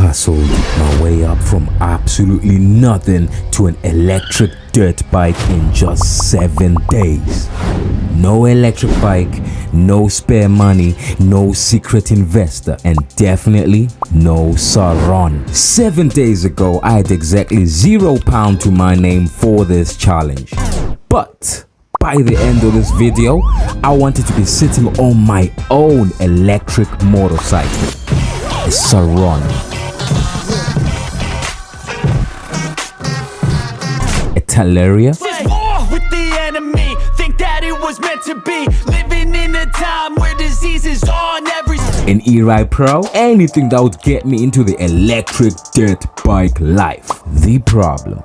hustled my way up from absolutely nothing to an electric dirt bike in just 7 days. No electric bike, no spare money, no secret investor, and definitely no Surron. 7 days ago, I had exactly £0 to my name for this challenge. But by the end of this video, I wanted to be sitting on my own electric motorcycle, a Surron. A Talaria. With the enemy, think that it was meant to be. Living in a time where disease is on every. An E-Ride Pro, anything that would get me into the electric dirt bike life. The problem,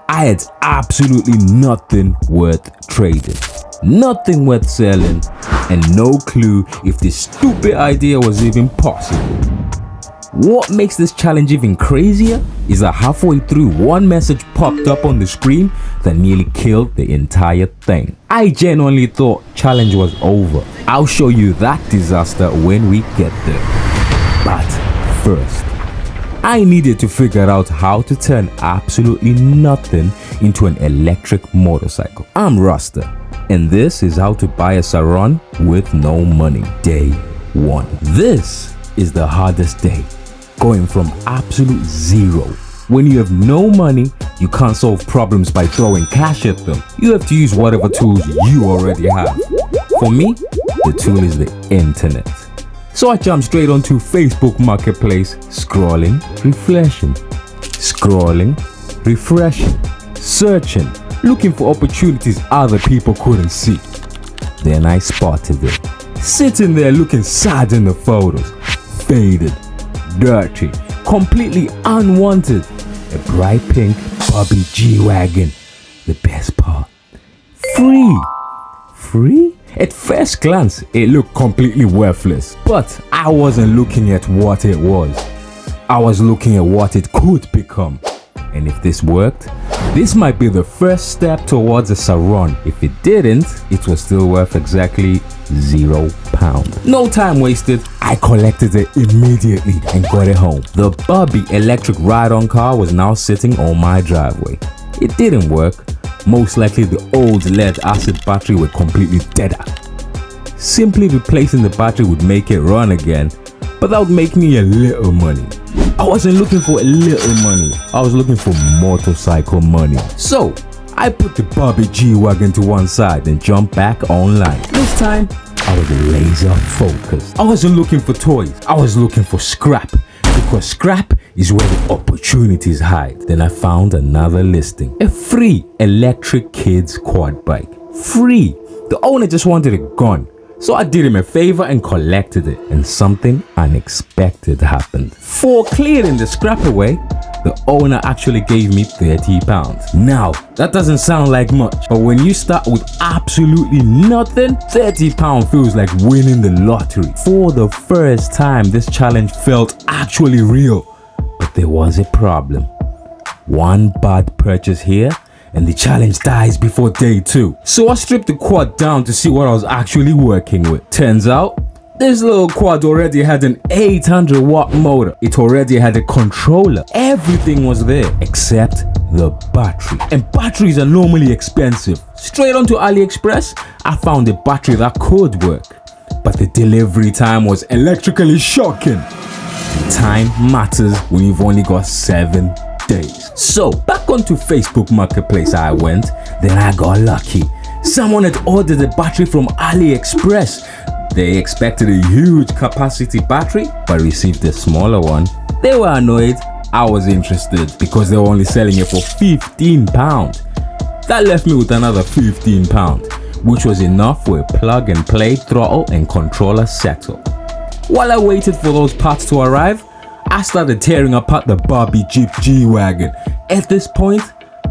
I had absolutely nothing worth trading, nothing worth selling, and no clue if this stupid idea was even possible. What makes this challenge even crazier is that halfway through, one message popped up on the screen that nearly killed the entire thing. I genuinely thought challenge was over. I'll show you that disaster when we get there. But first, I needed to figure out how to turn absolutely nothing into an electric motorcycle. I'm Rasta, and this is how to buy a Surron with no money. Day 1. This is the hardest day. Going from absolute zero. When you have no money, you can't solve problems by throwing cash at them. You have to use whatever tools you already have. For me, the tool is the internet. So I jumped straight onto Facebook Marketplace, scrolling, refreshing, searching, looking for opportunities other people couldn't see. Then I spotted it, sitting there looking sad in the photos, faded, dirty, completely unwanted. A bright pink Bobby G-Wagon. The best part, free. Free? At first glance, it looked completely worthless, but I wasn't looking at what it was. I was looking at what it could become. And if this worked, this might be the first step towards a Surron. If it didn't, it was still worth exactly £0. No time wasted, I collected it immediately and got it home. The Bobby electric ride-on car was now sitting on my driveway. It didn't work. Most likely the old lead acid battery would completely dead out. Simply replacing the battery would make it run again, but that would make me a little money. I wasn't looking for a little money, I was looking for motorcycle money. So I put the Bobby G-Wagon to one side and jumped back online. This time, I was laser focused. I wasn't looking for toys, I was looking for scrap. Because scrap is where the opportunities hide. Then I found another listing. A free electric kids quad bike. Free. The owner just wanted it gone. So I did him a favor and collected it. And something unexpected happened. For clearing the scrap away, the owner actually gave me £30. Now, that doesn't sound like much, but when you start with absolutely nothing, £30 feels like winning the lottery. For the first time, this challenge felt actually real. But there was a problem. One bad purchase here, and the challenge dies before day 2. So I stripped the quad down to see what I was actually working with. Turns out, this little quad already had an 800 watt motor. It already had a controller. Everything was there except the battery. And batteries are normally expensive. Straight onto AliExpress, I found a battery that could work. But the delivery time was electrically shocking. Time matters when you've only got 7 days. So back onto Facebook Marketplace I went. Then I got lucky. Someone had ordered a battery from AliExpress. They expected a huge capacity battery, but received a smaller one. They were annoyed. I was interested because they were only selling it for £15. That left me with another £15, which was enough for a plug and play throttle and controller setup. While I waited for those parts to arrive, I started tearing apart the Bobby Jeep G-Wagon. At this point,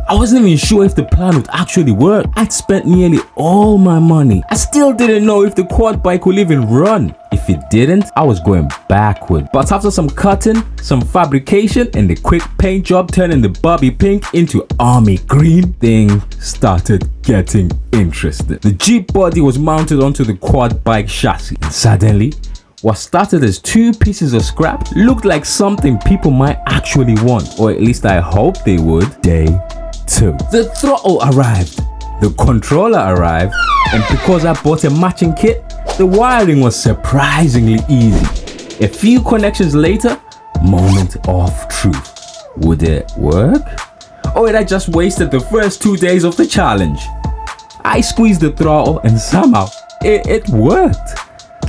I wasn't even sure if the plan would actually work. I'd spent nearly all my money. I still didn't know if the quad bike would even run. If it didn't, I was going backward. But after some cutting, some fabrication, and a quick paint job turning the Bobby pink into army green, things started getting interesting. The Jeep body was mounted onto the quad bike chassis. And suddenly, What started as 2 pieces of scrap looked like something people might actually want, or at least I hope they would. Day 2. The throttle arrived, the controller arrived, and because I bought a matching kit, the wiring was surprisingly easy. A few connections later, moment of truth. Would it work? Or had I just wasted the first 2 days of the challenge? I squeezed the throttle and somehow it worked.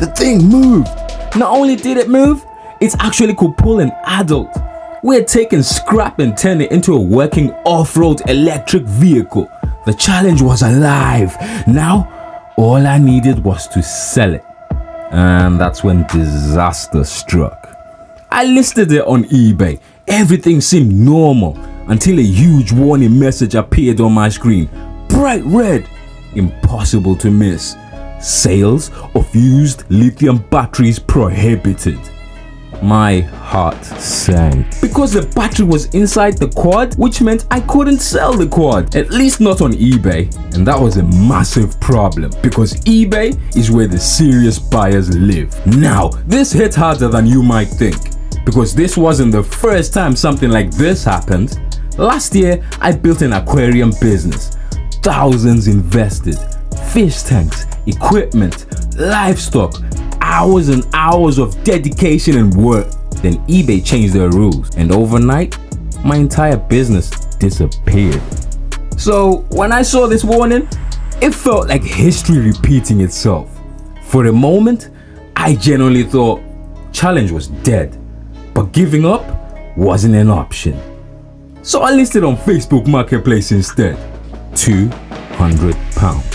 The thing moved. Not only did it move, it actually could pull an adult. We had taken scrap and turned it into a working off-road electric vehicle. The challenge was alive. Now, all I needed was to sell it. And that's when disaster struck. I listed it on eBay. Everything seemed normal until a huge warning message appeared on my screen. Bright red. Impossible to miss. Sales of used lithium batteries prohibited. My heart sank because the battery was inside the quad, which meant I couldn't sell the quad, at least not on eBay. And that was a massive problem because eBay is where the serious buyers live. Now, this hit harder than you might think because this wasn't the first time something like this happened. Last year, I built an aquarium business. Thousands invested. Fish tanks, equipment, livestock, hours and hours of dedication and work. Then eBay changed their rules and overnight, my entire business disappeared. So when I saw this warning, it felt like history repeating itself. For a moment, I genuinely thought challenge was dead, but giving up wasn't an option. So I listed on Facebook Marketplace instead. £200.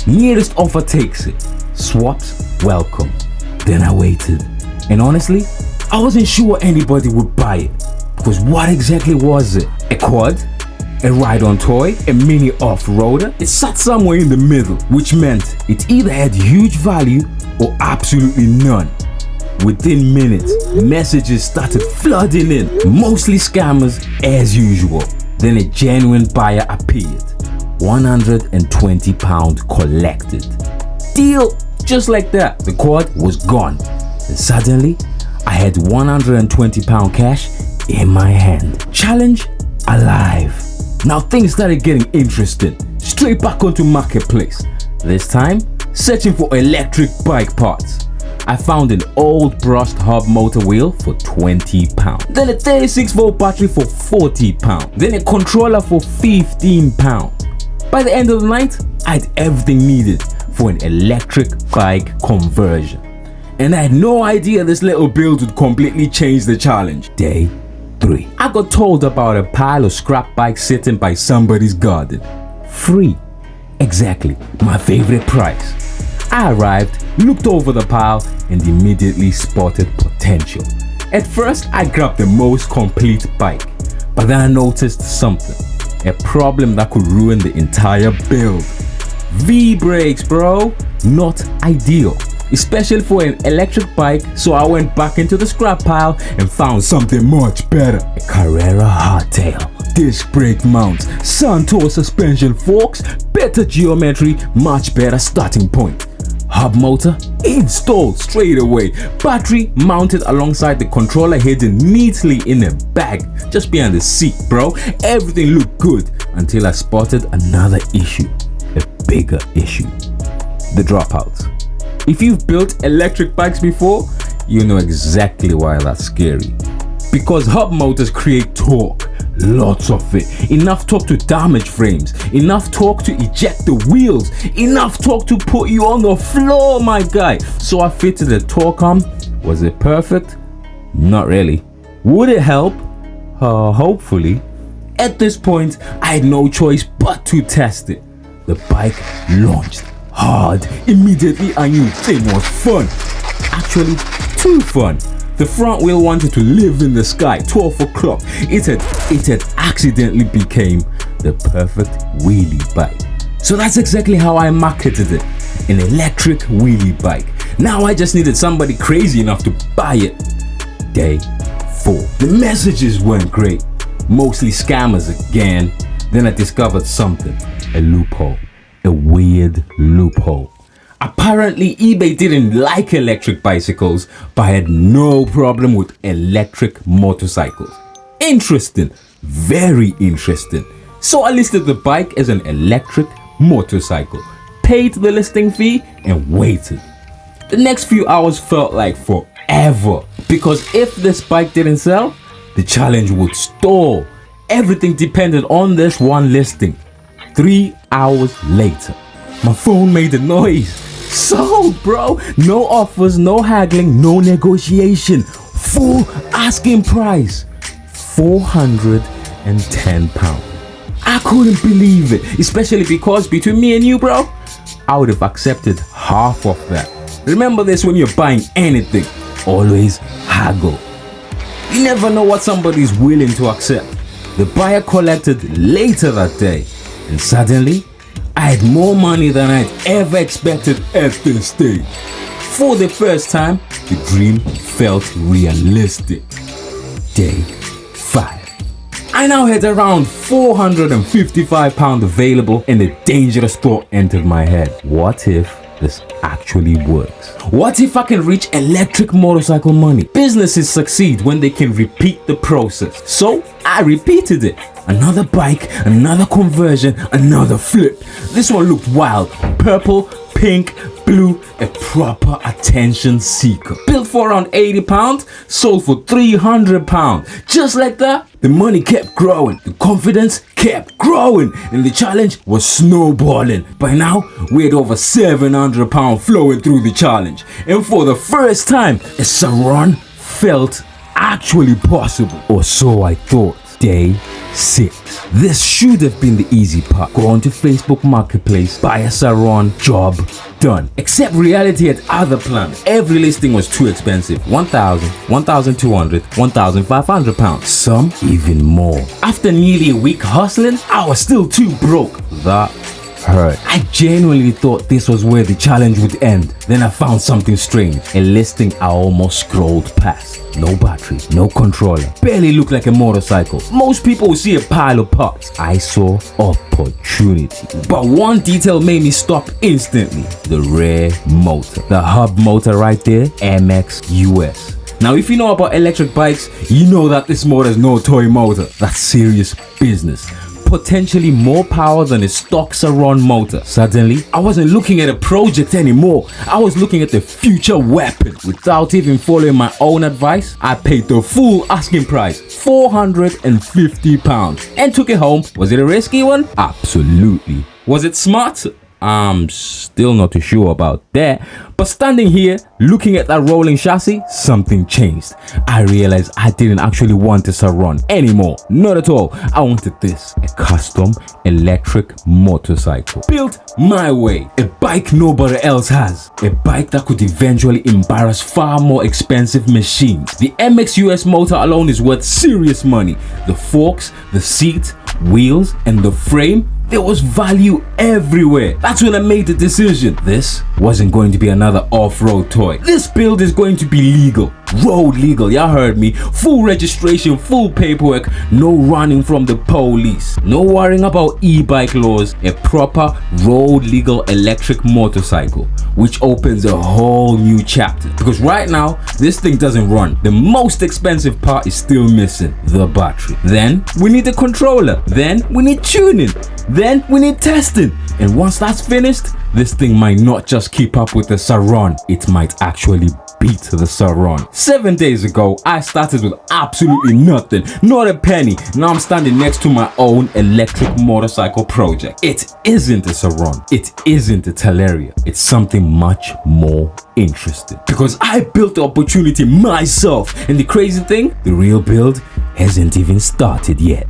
Nearest offer takes it. Swaps welcome. Then I waited. And honestly, I wasn't sure anybody would buy it. Because what exactly was it? A quad? A ride-on toy? A mini off-roader? It sat somewhere in the middle, which meant it either had huge value or absolutely none. Within minutes, messages started flooding in, mostly scammers as usual. Then a genuine buyer appeared. £120 collected. Deal! Just like that, the quad was gone. And suddenly, I had £120 cash in my hand. Challenge alive. Now things started getting interesting. Straight back onto Marketplace. This time, searching for electric bike parts. I found an old brushed hub motor wheel for £20. Then a 36-volt battery for £40. Then a controller for £15. By the end of the night, I had everything needed for an electric bike conversion. And I had no idea this little build would completely change the challenge. Day 3. I got told about a pile of scrap bikes sitting by somebody's garden. Free. Exactly my favorite price. I arrived, looked over the pile, and immediately spotted potential. At first, I grabbed the most complete bike, but then I noticed something. A problem that could ruin the entire build. V-brakes, bro. Not ideal, especially for an electric bike, so I went back into the scrap pile and found something much better. A Carrera hardtail, disc brake mounts, Santor suspension forks, better geometry, much better starting point. Hub motor installed straight away. Battery mounted alongside the controller, hidden neatly in a bag just behind the seat, bro. Everything looked good until I spotted another issue. A bigger issue. The dropouts. If you've built electric bikes before, you know exactly why that's scary. Because hub motors create torque. Lots of it. Enough torque to damage frames. Enough torque to eject the wheels. Enough torque to put you on the floor, my guy. So I fitted a torque arm. Was it perfect? Not really. Would it help? Hopefully. At this point, I had no choice but to test it. The bike launched hard. Immediately I knew thing was fun. Actually, too fun. The front wheel wanted to live in the sky. 12 o'clock. It had accidentally became the perfect wheelie bike. So that's exactly how I marketed it. An electric wheelie bike. Now I just needed somebody crazy enough to buy it. Day 4. The messages weren't great. Mostly scammers again. Then I discovered something. A loophole. A weird loophole. Apparently, eBay didn't like electric bicycles, but had no problem with electric motorcycles. Interesting, very interesting. So I listed the bike as an electric motorcycle, paid the listing fee, and waited. The next few hours felt like forever, because if this bike didn't sell, the challenge would stall. Everything depended on this one listing. 3 hours later, my phone made a noise. Sold, bro. No offers, no haggling, no negotiation. Full asking price. £410. I couldn't believe it, especially because between me and you, bro, I would have accepted half of that. Remember this when you're buying anything. Always haggle. You never know what somebody's willing to accept. The buyer collected later that day, and suddenly, I had more money than I'd ever expected at this stage. For the first time, the dream felt realistic. Day 5. I now had around £455 available, and a dangerous thought entered my head. What if this actually works? What if I can reach electric motorcycle money? Businesses succeed when they can repeat the process. So I repeated it. Another bike, another conversion, another flip. This one looked wild. Purple, pink, blue, a proper attention seeker. Built for around £80, sold for £300. Just like that, the money kept growing, the confidence kept growing, and the challenge was snowballing. By now, we had over £700 flowing through the challenge. And for the first time, a Surron felt actually possible. Or so I thought. Day 6. This should have been the easy part. Go onto Facebook Marketplace, buy a Surron, job done. Except reality had other plans. Every listing was too expensive. £1,000, £1,200, £1,500. Some even more. After nearly a week hustling, I was still too broke. That hurt. I genuinely thought this was where the challenge would end. Then I found something strange. A listing I almost scrolled past. No battery, no controller, barely looked like a motorcycle. Most people would see a pile of parts. I saw opportunity. But one detail made me stop instantly. The rear motor. The hub motor right there, MX US. Now, if you know about electric bikes, you know that this motor is no toy motor. That's serious business. Potentially more power than a stock Surron motor. Suddenly, I wasn't looking at a project anymore. I was looking at the future weapon. Without even following my own advice, I paid the full asking price, £450, and took it home. Was it a risky one? Absolutely. Was it smart? I'm still not too sure about that. But standing here, looking at that rolling chassis, something changed. I realized I didn't actually want a Surron anymore. Not at all. I wanted this. A custom electric motorcycle. Built my way. A bike nobody else has. A bike that could eventually embarrass far more expensive machines. The MX US motor alone is worth serious money. The forks, the seat, wheels, and the frame, there was value everywhere. That's when I made the decision. This wasn't going to be another off-road toy. This build is going to be legal. Road legal, y'all heard me. Full registration, full paperwork, no running from the police. No worrying about e-bike laws. A proper road legal electric motorcycle, which opens a whole new chapter. Because right now, this thing doesn't run. The most expensive part is still missing, the battery. Then we need a controller. Then we need tuning. Then we need testing. And once that's finished, this thing might not just keep up with the Surron, it might actually beat the Surron. 7 days ago, I started with absolutely nothing, not a penny. Now I'm standing next to my own electric motorcycle project. It isn't a Surron, it isn't a Teleria, it's something much more interesting. Because I built the opportunity myself, and the crazy thing, the real build hasn't even started yet.